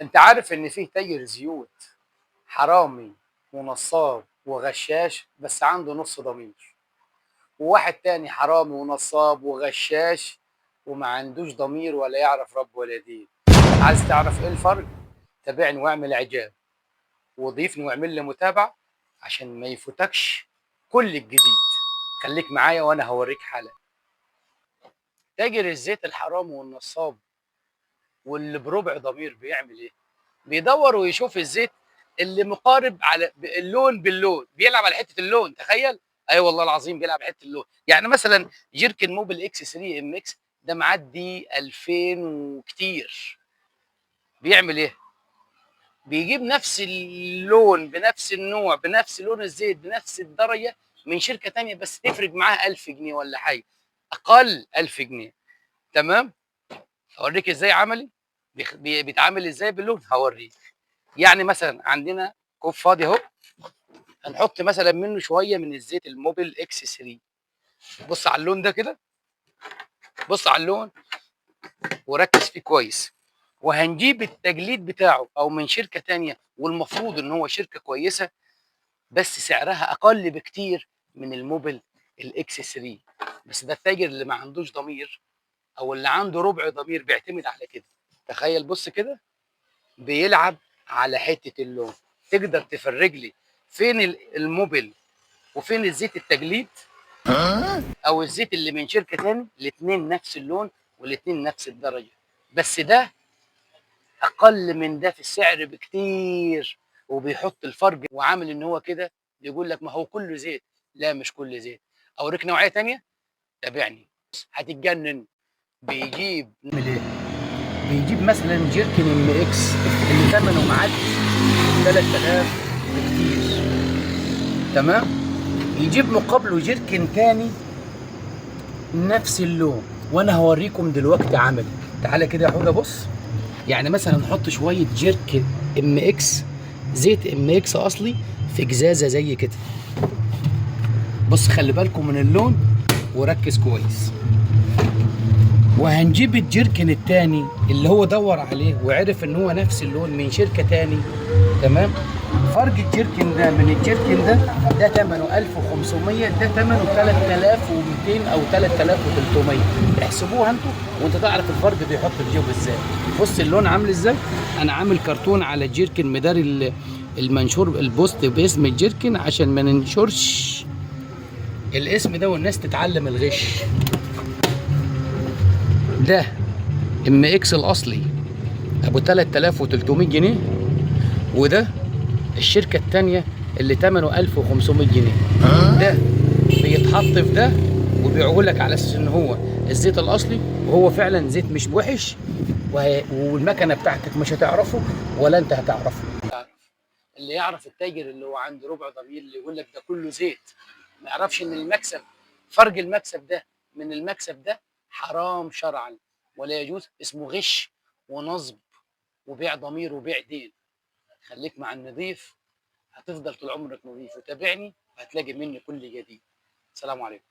انت عارف ان فيه تاجر زيوت حرامي ونصاب وغشاش بس عنده نص ضمير، وواحد تاني حرامي ونصاب وغشاش وما عندوش ضمير ولا يعرف رب ولا دين. عايز تعرف ايه الفرق؟ تابعني واعمل اعجاب وضيفني واعمل لي متابعة عشان ما يفوتكش كل الجديد. خليك معايا وانا هوريك حالا. تاجر الزيت الحرامي والنصاب واللي بربع ضمير بيعمل ايه؟ بيدور ويشوف الزيت اللي مقارب على اللون باللون، بيلعب على حته اللون. تخيل. اي أيوة والله العظيم بيلعب على حته اللون. يعني مثلا جيركن موبل اكس 3 ام اكس ده معدي 2000 وكتير. بيعمل ايه؟ بيجيب نفس اللون بنفس النوع بنفس لون الزيت بنفس الدرجه من شركه تانية، بس تفرق معاها 1000 جنيه ولا حاجه، اقل 1000 جنيه. تمام. اوريك ازاي عملي بيتعامل ازاي باللون. هوريك. يعني مثلا عندنا كوب فاضي اهو، هنحط مثلا منه شويه من الزيت الموبل اكس 3. بص على اللون ده كده، بص على اللون وركز فيه كويس. وهنجيب التجليد بتاعه او من شركه تانية، والمفروض ان هو شركه كويسه بس سعرها اقل بكتير من الموبل الاكس 3. بس ده التاجر اللي ما عندوش ضمير او اللي عنده ربع ضمير بيعتمد على كده. تخيل بص كده، بيلعب على حته اللون. تقدر تفرج لي فين الموبل وفين الزيت التجليد او الزيت اللي من شركه تاني؟ الاثنين نفس اللون والاثنين نفس الدرجه، بس ده اقل من ده في السعر بكتير، وبيحط الفرق وعامل ان هو كده. يقول لك ما هو كله زيت. لا مش كل زيت. اوريك نوعيه تانيه. تابعني هتتجنن. بيجيب ايه؟ بيجيب مثلا جيركن ام اكس اللي ثمنه معدي 3000 بكتير. تمام. يجيب مقابله جيركن تاني نفس اللون، وانا هوريكم دلوقتي عملي. تعالى كده يا حوده بص. يعني مثلا نحط شويه جيركن ام اكس، زيت ام اكس اصلي، في جزازه زي كده. بص خلي بالكم من اللون وركز كويس. وهنجيب الجيركن التاني اللي هو دور عليه وعرف ان هو نفس اللون من شركه تاني. تمام. فرق الجيركن ده من الجيركن ده ثمنه 1500، ده ثمنه 3200 او 3300. احسبوها انتوا وانت تعرف الفرق بيحط في جيبه ازاي. بص اللون عامل ازاي. انا عامل كرتون على الجيركن مداري المنشور البوست باسم الجيركن عشان ما ننشرش الاسم ده والناس تتعلم الغش. ده ام اكس الاصلي ابو 3300 جنيه، وده الشركه الثانيه اللي ثمنه 1500 جنيه. ده بيتحط في ده وبيعوا لك على اساس ان هو الزيت الاصلي، وهو فعلا زيت مش وحش. والمكنه بتاعتك مش هتعرفه ولا انت هتعرفه. اللي يعرف التاجر اللي هو عنده ربع ضمير اللي يقول لك ده كله زيت، ما يعرفش ان المكسب، فرق المكسب ده من المكسب ده حرام شرعا ولا يجوز. اسمه غش ونصب وبيع ضمير وبيع دين. خليك مع النظيف، هتفضل طول عمرك نظيف. وتابعني وهتلاقي مني كل جديد. السلام عليكم.